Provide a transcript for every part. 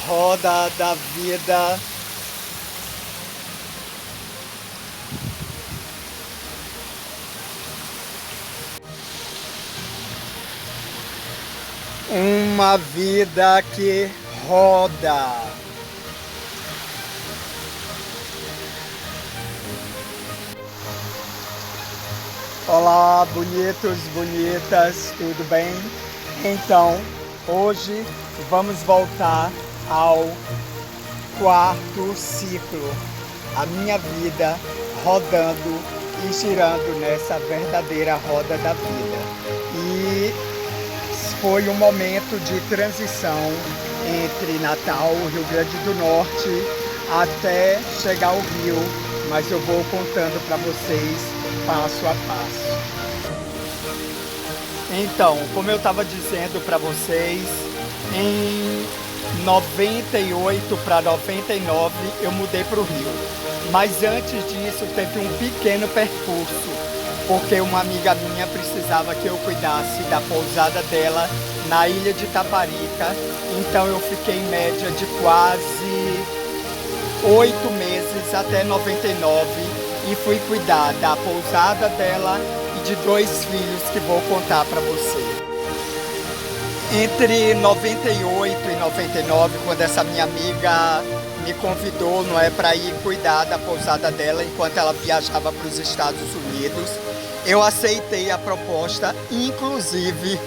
roda da vida. Uma vida que roda. Olá, bonitos, bonitas, tudo bem? Então, hoje vamos voltar ao quarto ciclo. A minha vida rodando e girando nessa verdadeira roda da vida. E foi um momento de transição entre Natal, Rio Grande do Norte, até chegar ao Rio, mas eu vou contando para vocês passo a passo. Então, como eu estava dizendo para vocês, em 98 para 99 eu mudei para o Rio. Mas antes disso teve um pequeno percurso, porque uma amiga minha precisava que eu cuidasse da pousada dela na ilha de Taparica. Então eu fiquei em média de quase 8 meses até 99 e fui cuidar da pousada dela e de 2 filhos que vou contar para você. Entre 98 e 99, quando essa minha amiga me convidou, não é, para ir cuidar da pousada dela enquanto ela viajava para os Estados Unidos, eu aceitei a proposta, inclusive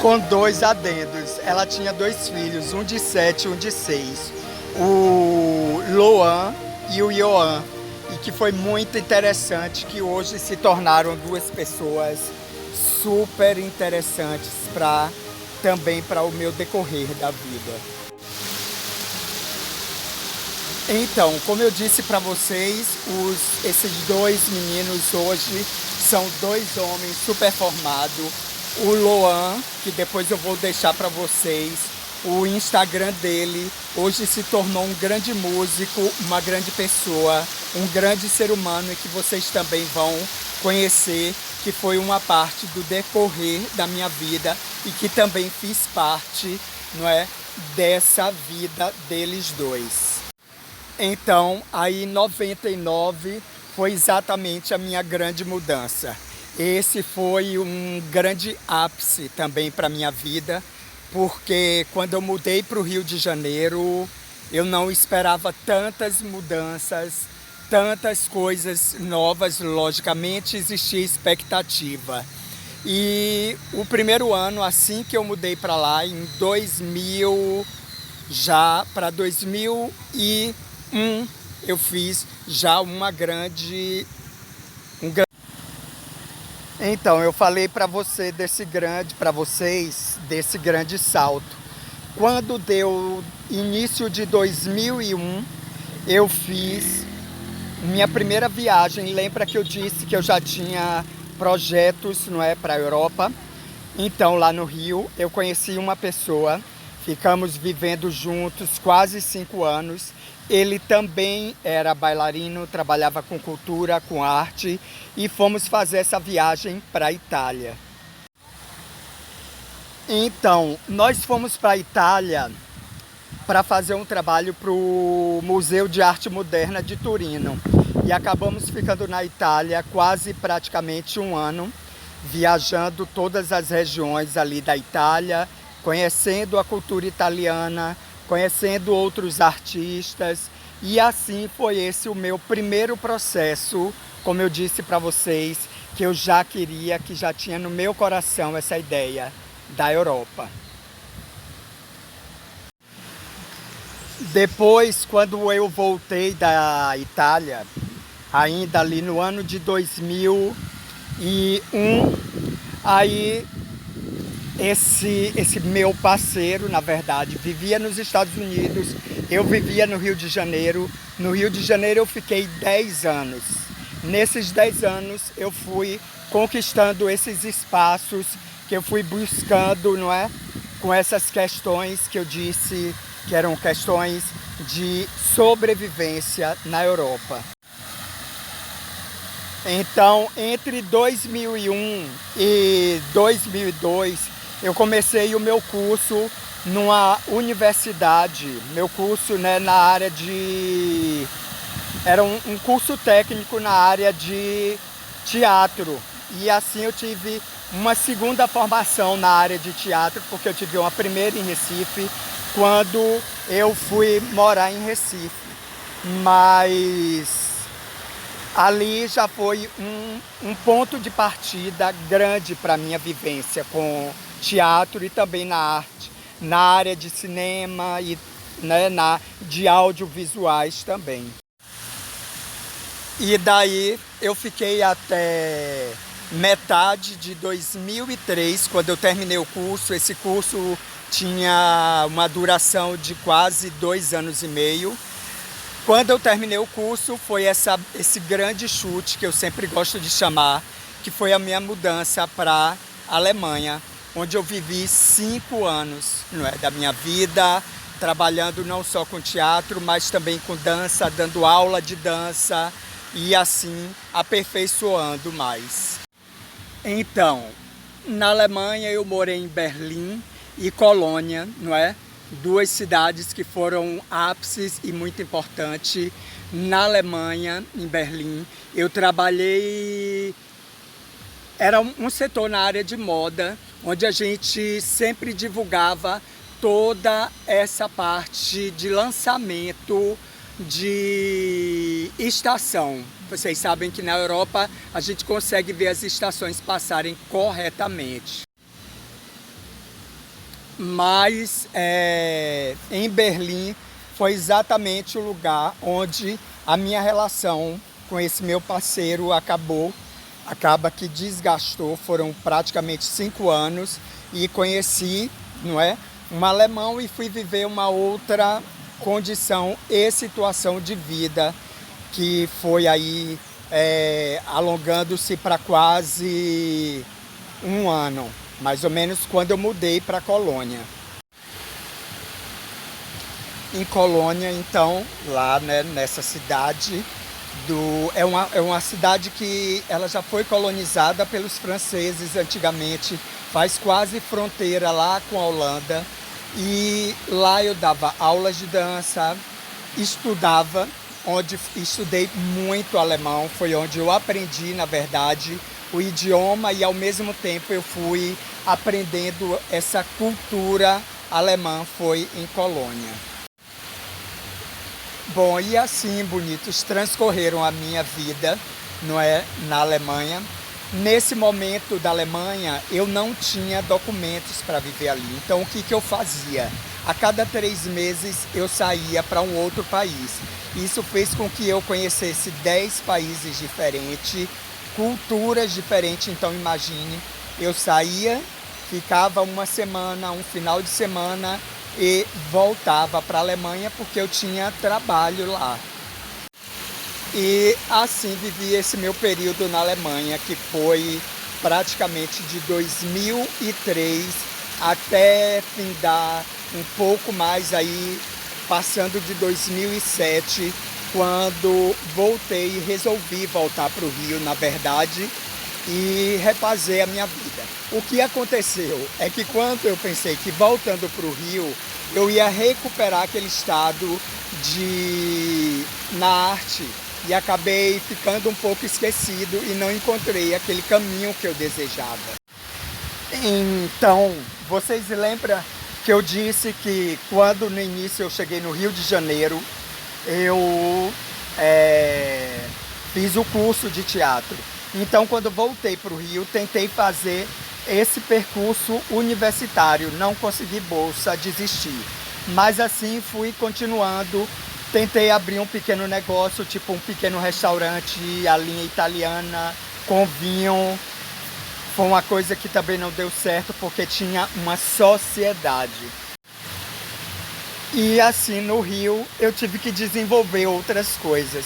com 2 adendos. Ela tinha 2 filhos, um de 7 e um de 6, o Loan e o Ioan, e que foi muito interessante, que hoje se tornaram 2 pessoas super interessantes também para o meu decorrer da vida. Então, como eu disse para vocês, esses 2 meninos hoje são 2 homens super formados. O Loan, que depois eu vou deixar para vocês o Instagram dele, hoje se tornou um grande músico, uma grande pessoa, um grande ser humano, e que vocês também vão conhecer, que foi uma parte do decorrer da minha vida e que também fiz parte, não é, dessa vida deles 2. Então, aí em 99 foi exatamente a minha grande mudança. Esse foi um grande ápice também para a minha vida, porque quando eu mudei para o Rio de Janeiro, eu não esperava tantas mudanças, tantas coisas novas. Logicamente existia expectativa. E o primeiro ano, assim que eu mudei para lá, em 2000, já para 2001, eu fiz já Então, eu falei para vocês desse grande salto. Quando deu início de 2001, eu fiz minha primeira viagem. Lembra que eu disse que eu já tinha projetos, não é, para a Europa? Então, lá no Rio, eu conheci uma pessoa, ficamos vivendo juntos quase 5 anos. Ele também era bailarino, trabalhava com cultura, com arte, e fomos fazer essa viagem para a Itália. Então, nós fomos para a Itália para fazer um trabalho para o Museu de Arte Moderna de Turino. E acabamos ficando na Itália quase praticamente 1 ano, viajando todas as regiões ali da Itália, conhecendo a cultura italiana, conhecendo outros artistas. E assim foi esse o meu primeiro processo, como eu disse para vocês, que eu já queria, que já tinha no meu coração essa ideia da Europa. Depois, quando eu voltei da Itália, ainda ali no ano de 2001, aí esse meu parceiro, na verdade, vivia nos Estados Unidos, eu vivia no Rio de Janeiro. No Rio de Janeiro eu fiquei 10 anos. Nesses 10 anos eu fui conquistando esses espaços que eu fui buscando, não é? Com essas questões que eu disse que eram questões de sobrevivência na Europa. Então, entre 2001 e 2002, eu comecei o meu curso numa universidade, meu curso, né, na área de... Era um curso técnico na área de teatro. E assim eu tive uma segunda formação na área de teatro, porque eu tive uma primeira em Recife, quando eu fui morar em Recife. Mas ali já foi um ponto de partida grande para a minha vivência com teatro e também na arte, na área de cinema e, né, de audiovisuais também. E daí eu fiquei até metade de 2003, quando eu terminei o curso. Esse curso tinha uma duração de quase 2 anos e meio. Quando eu terminei o curso, foi esse grande chute que eu sempre gosto de chamar, que foi a minha mudança para a Alemanha, onde eu vivi 5 anos, não é, da minha vida, trabalhando não só com teatro, mas também com dança, dando aula de dança e assim aperfeiçoando mais. Então, na Alemanha eu morei em Berlim e Colônia, não é? 2 cidades que foram ápices e muito importantes. Na Alemanha, em Berlim, eu trabalhei... Era um setor na área de moda, onde a gente sempre divulgava toda essa parte de lançamento de estação. Vocês sabem que na Europa a gente consegue ver as estações passarem corretamente. Mas em Berlim foi exatamente o lugar onde a minha relação com esse meu parceiro acaba que desgastou. Foram praticamente 5 anos e conheci, não é, um alemão e fui viver uma outra condição e situação de vida que foi aí alongando-se para quase 1 ano. Mais ou menos quando eu mudei para Colônia. Em Colônia, então, lá, né, nessa cidade, é uma cidade que ela já foi colonizada pelos franceses antigamente, faz quase fronteira lá com a Holanda. E lá eu dava aulas de dança, estudava, onde estudei muito alemão, foi onde eu aprendi, na verdade, o idioma e ao mesmo tempo eu fui aprendendo essa cultura alemã, foi em Colônia. Bom, e assim, bonitos, transcorreram a minha vida, não é, na Alemanha. Nesse momento da Alemanha, eu não tinha documentos para viver ali. Então, o que eu fazia? A cada 3 meses, eu saía para um outro país. Isso fez com que eu conhecesse 10 países diferentes, culturas diferentes. Então, imagine, eu saía, ficava uma semana, um final de semana e voltava para a Alemanha porque eu tinha trabalho lá. E assim vivi esse meu período na Alemanha, que foi praticamente de 2003 até findar um pouco mais aí, passando de 2007, quando voltei e resolvi voltar para o Rio, na verdade, e refazer a minha vida. O que aconteceu é que quando eu pensei que voltando para o Rio, eu ia recuperar aquele estado na arte, e acabei ficando um pouco esquecido e não encontrei aquele caminho que eu desejava. Então, vocês lembram que eu disse que quando no início eu cheguei no Rio de Janeiro, eu fiz o curso de teatro. Então, quando voltei para o Rio, tentei fazer esse percurso universitário. Não consegui bolsa, desisti. Mas assim fui continuando. Tentei abrir um pequeno negócio, tipo um pequeno restaurante, a linha italiana, com vinho. Foi uma coisa que também não deu certo, porque tinha uma sociedade. E assim, no Rio, eu tive que desenvolver outras coisas.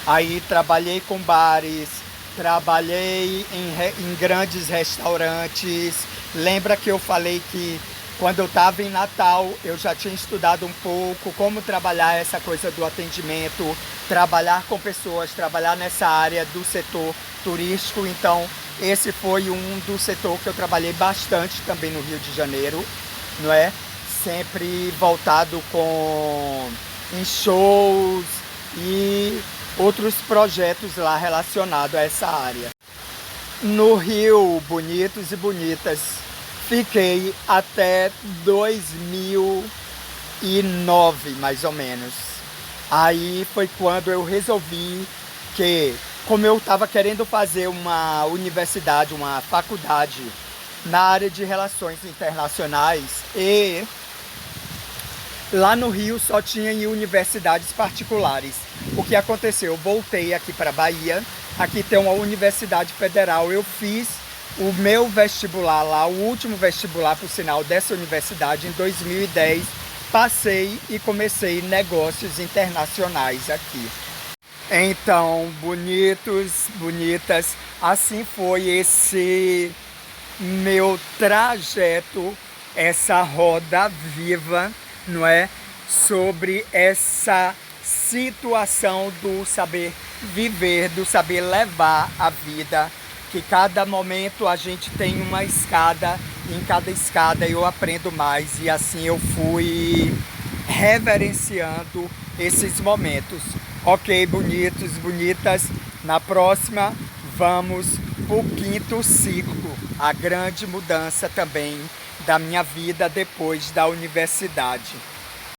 Aí trabalhei com bares, trabalhei em grandes restaurantes. Lembra que eu falei que Quando eu estava em Natal, eu já tinha estudado um pouco como trabalhar essa coisa do atendimento, trabalhar com pessoas, trabalhar nessa área do setor turístico. Então, esse foi um do setor que eu trabalhei bastante também no Rio de Janeiro, não é? Sempre voltado em shows e outros projetos lá relacionados a essa área. No Rio, bonitos e bonitas, fiquei até 2009, mais ou menos. Aí foi quando eu resolvi que, como eu estava querendo fazer uma universidade, uma faculdade na área de relações internacionais, e lá no Rio só tinha em universidades particulares. O que aconteceu? Eu voltei aqui para a Bahia, aqui tem uma universidade federal, eu fiz o meu vestibular lá, o último vestibular, por sinal, dessa universidade em 2010, passei e comecei negócios internacionais aqui. Então, bonitos, bonitas, assim foi esse meu trajeto, essa roda viva, não é? Sobre essa situação do saber viver, do saber levar a vida, que cada momento a gente tem uma escada, e em cada escada eu aprendo mais, e assim eu fui reverenciando esses momentos. Ok, bonitos, bonitas, na próxima vamos pro quinto ciclo, a grande mudança também da minha vida depois da universidade.